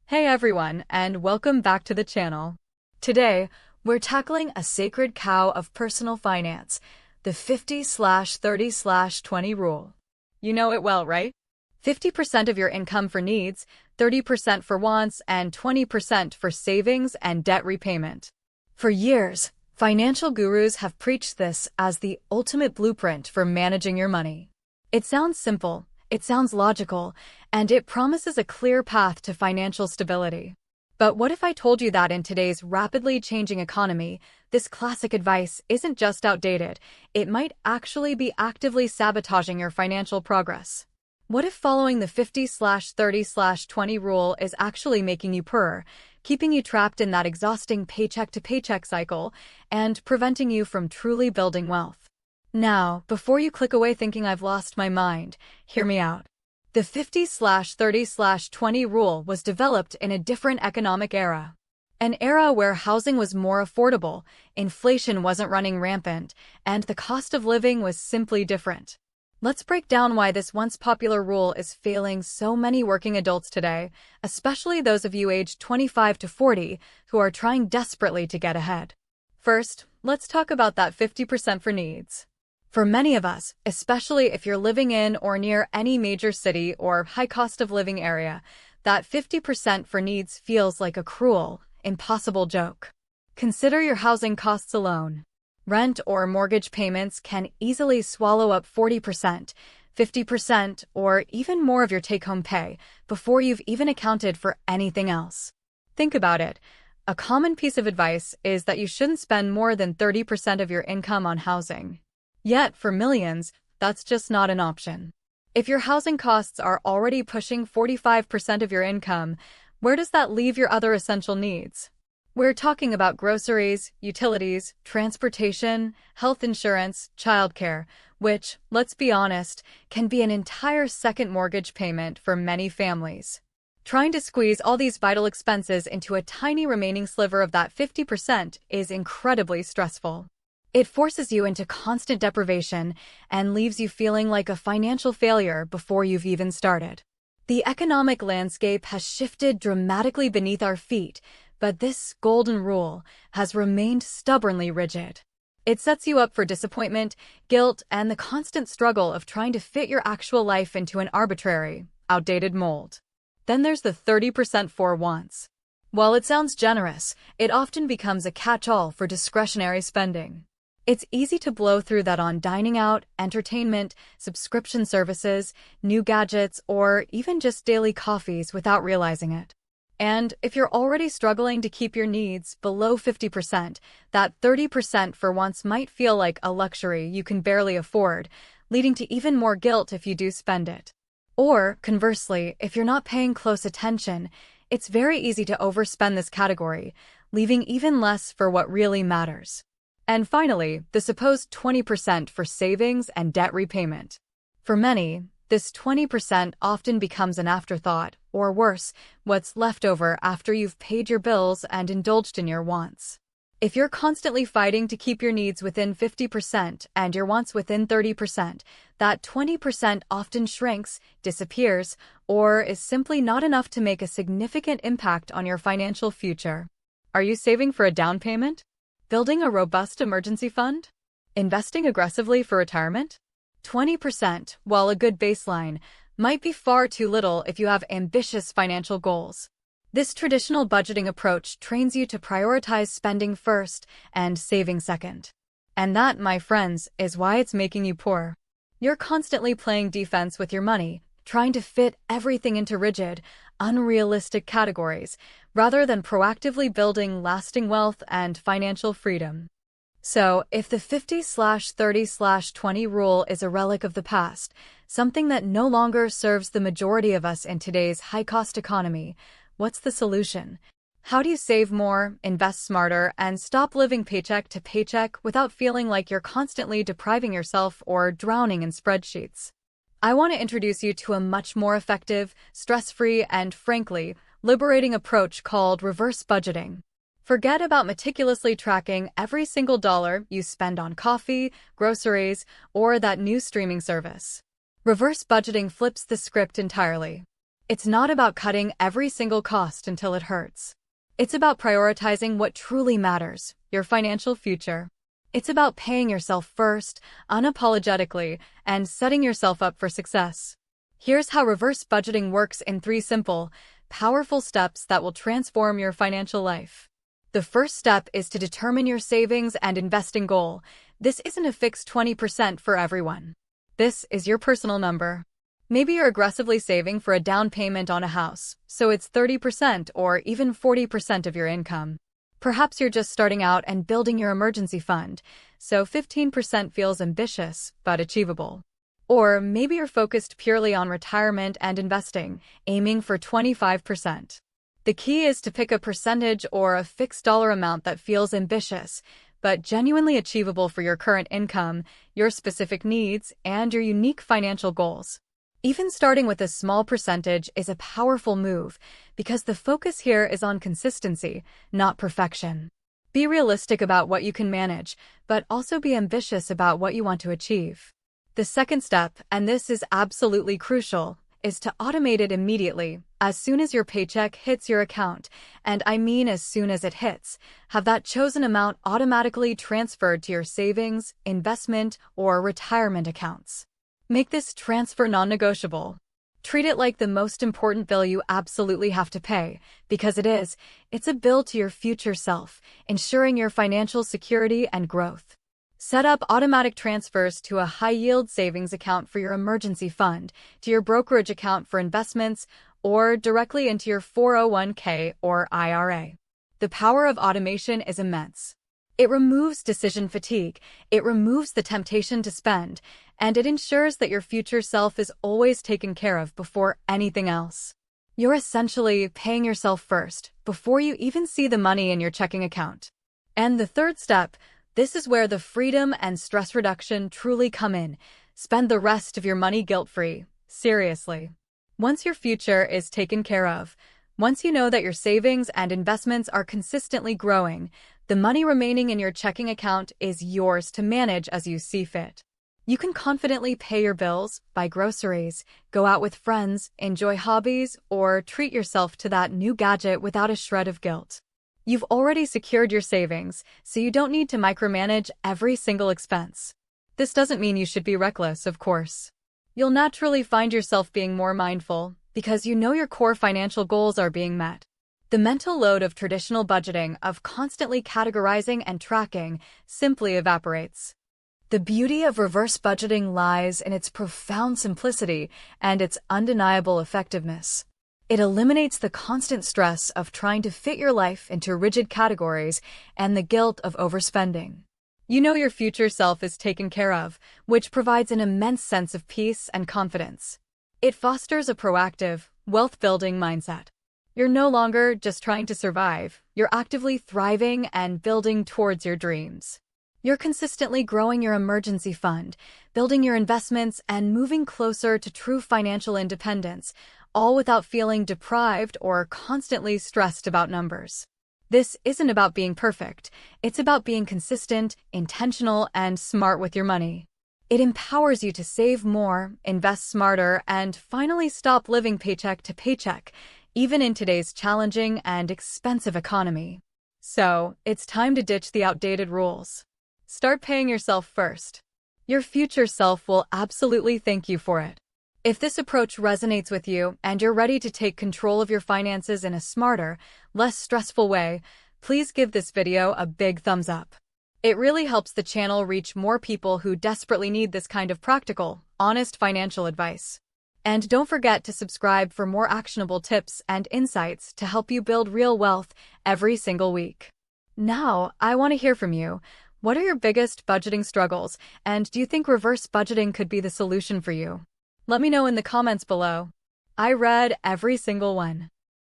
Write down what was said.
Hey everyone, and welcome back to the channel. Today, we're tackling a sacred cow of personal finance, the 50/30/20 rule. You know it well, right? 50% of your income for needs, 30% for wants, and 20% for savings and debt repayment. For years, financial gurus have preached this as the ultimate blueprint for managing your money. It sounds simple. It sounds logical, and it promises a clear path to financial stability. But what if I told you that in today's rapidly changing economy, this classic advice isn't just outdated, it might actually be actively sabotaging your financial progress? What if following the 50/30/20 rule is actually making you poorer, keeping you trapped in that exhausting paycheck-to-paycheck cycle, and preventing you from truly building wealth? Now, before you click away thinking I've lost my mind, hear me out. The 50/30/20 rule was developed in a different economic era. An era where housing was more affordable, inflation wasn't running rampant, and the cost of living was simply different. Let's break down why this once popular rule is failing so many working adults today, especially those of you aged 25 to 40 who are trying desperately to get ahead. First, let's talk about that 50% for needs. For many of us, especially if you're living in or near any major city or high cost of living area, that 50% for needs feels like a cruel, impossible joke. Consider your housing costs alone. Rent or mortgage payments can easily swallow up 40%, 50%, or even more of your take-home pay before you've even accounted for anything else. Think about it. A common piece of advice is that you shouldn't spend more than 30% of your income on housing. Yet, for millions, that's just not an option. If your housing costs are already pushing 45% of your income, where does that leave your other essential needs? We're talking about groceries, utilities, transportation, health insurance, childcare, which, let's be honest, can be an entire second mortgage payment for many families. Trying to squeeze all these vital expenses into a tiny remaining sliver of that 50% is incredibly stressful. It forces you into constant deprivation and leaves you feeling like a financial failure before you've even started. The economic landscape has shifted dramatically beneath our feet, but this golden rule has remained stubbornly rigid. It sets you up for disappointment, guilt, and the constant struggle of trying to fit your actual life into an arbitrary, outdated mold. Then there's the 30% for wants. While it sounds generous, it often becomes a catch-all for discretionary spending. It's easy to blow through that on dining out, entertainment, subscription services, new gadgets, or even just daily coffees without realizing it. And if you're already struggling to keep your needs below 50%, that 30% for wants might feel like a luxury you can barely afford, leading to even more guilt if you do spend it. Or, conversely, if you're not paying close attention, it's very easy to overspend this category, leaving even less for what really matters. And finally, the supposed 20% for savings and debt repayment. For many, this 20% often becomes an afterthought, or worse, what's left over after you've paid your bills and indulged in your wants. If you're constantly fighting to keep your needs within 50% and your wants within 30%, that 20% often shrinks, disappears, or is simply not enough to make a significant impact on your financial future. Are you saving for a down payment? Building a robust emergency fund? Investing aggressively for retirement? 20%, while a good baseline, might be far too little if you have ambitious financial goals. This traditional budgeting approach trains you to prioritize spending first and saving second. And that, my friends, is why it's making you poor. You're constantly playing defense with your money, trying to fit everything into rigid, unrealistic categories, rather than proactively building lasting wealth and financial freedom. So, if the 50/30/20 rule is a relic of the past, something that no longer serves the majority of us in today's high-cost economy, what's the solution? How do you save more, invest smarter, and stop living paycheck to paycheck without feeling like you're constantly depriving yourself or drowning in spreadsheets? I want to introduce you to a much more effective, stress-free, and frankly, liberating approach called reverse budgeting. Forget about meticulously tracking every single dollar you spend on coffee, groceries, or that new streaming service. Reverse budgeting flips the script entirely. It's not about cutting every single cost until it hurts. It's about prioritizing what truly matters, your financial future. It's about paying yourself first, unapologetically, and setting yourself up for success. Here's how reverse budgeting works in 3 simple, powerful steps that will transform your financial life. The first step is to determine your savings and investing goal. This isn't a fixed 20% for everyone. This is your personal number. Maybe you're aggressively saving for a down payment on a house, so it's 30% or even 40% of your income. Perhaps you're just starting out and building your emergency fund, so 15% feels ambitious but achievable. Or maybe you're focused purely on retirement and investing, aiming for 25%. The key is to pick a percentage or a fixed dollar amount that feels ambitious, but genuinely achievable for your current income, your specific needs, and your unique financial goals. Even starting with a small percentage is a powerful move because the focus here is on consistency, not perfection. Be realistic about what you can manage, but also be ambitious about what you want to achieve. The second step, and this is absolutely crucial, is to automate it immediately, as soon as your paycheck hits your account, and I mean as soon as it hits. Have that chosen amount automatically transferred to your savings, investment, or retirement accounts. Make this transfer non-negotiable. Treat it like the most important bill you absolutely have to pay, because it is. It's a bill to your future self, ensuring your financial security and growth. Set up automatic transfers to a high-yield savings account for your emergency fund, to your brokerage account for investments, or directly into your 401k or IRA. The power of automation is immense. It removes decision fatigue, it removes the temptation to spend, and it ensures that your future self is always taken care of before anything else. You're essentially paying yourself first, before you even see the money in your checking account. And the third step, this is where the freedom and stress reduction truly come in. Spend the rest of your money guilt-free. Seriously. Once your future is taken care of, once you know that your savings and investments are consistently growing, the money remaining in your checking account is yours to manage as you see fit. You can confidently pay your bills, buy groceries, go out with friends, enjoy hobbies, or treat yourself to that new gadget without a shred of guilt. You've already secured your savings, so you don't need to micromanage every single expense. This doesn't mean you should be reckless, of course. You'll naturally find yourself being more mindful, because you know your core financial goals are being met. The mental load of traditional budgeting, of constantly categorizing and tracking, simply evaporates. The beauty of reverse budgeting lies in its profound simplicity and its undeniable effectiveness. It eliminates the constant stress of trying to fit your life into rigid categories and the guilt of overspending. You know your future self is taken care of, which provides an immense sense of peace and confidence. It fosters a proactive, wealth-building mindset. You're no longer just trying to survive, you're actively thriving and building towards your dreams. You're consistently growing your emergency fund, building your investments, and moving closer to true financial independence, all without feeling deprived or constantly stressed about numbers. This isn't about being perfect, it's about being consistent, intentional, and smart with your money. It empowers you to save more, invest smarter, and finally stop living paycheck to paycheck, even in today's challenging and expensive economy. So, it's time to ditch the outdated rules. Start paying yourself first. Your future self will absolutely thank you for it. If this approach resonates with you and you're ready to take control of your finances in a smarter, less stressful way, please give this video a big thumbs up. It really helps the channel reach more people who desperately need this kind of practical, honest financial advice. And don't forget to subscribe for more actionable tips and insights to help you build real wealth every single week. Now, I want to hear from you. What are your biggest budgeting struggles, and do you think reverse budgeting could be the solution for you? Let me know in the comments below. I read every single one.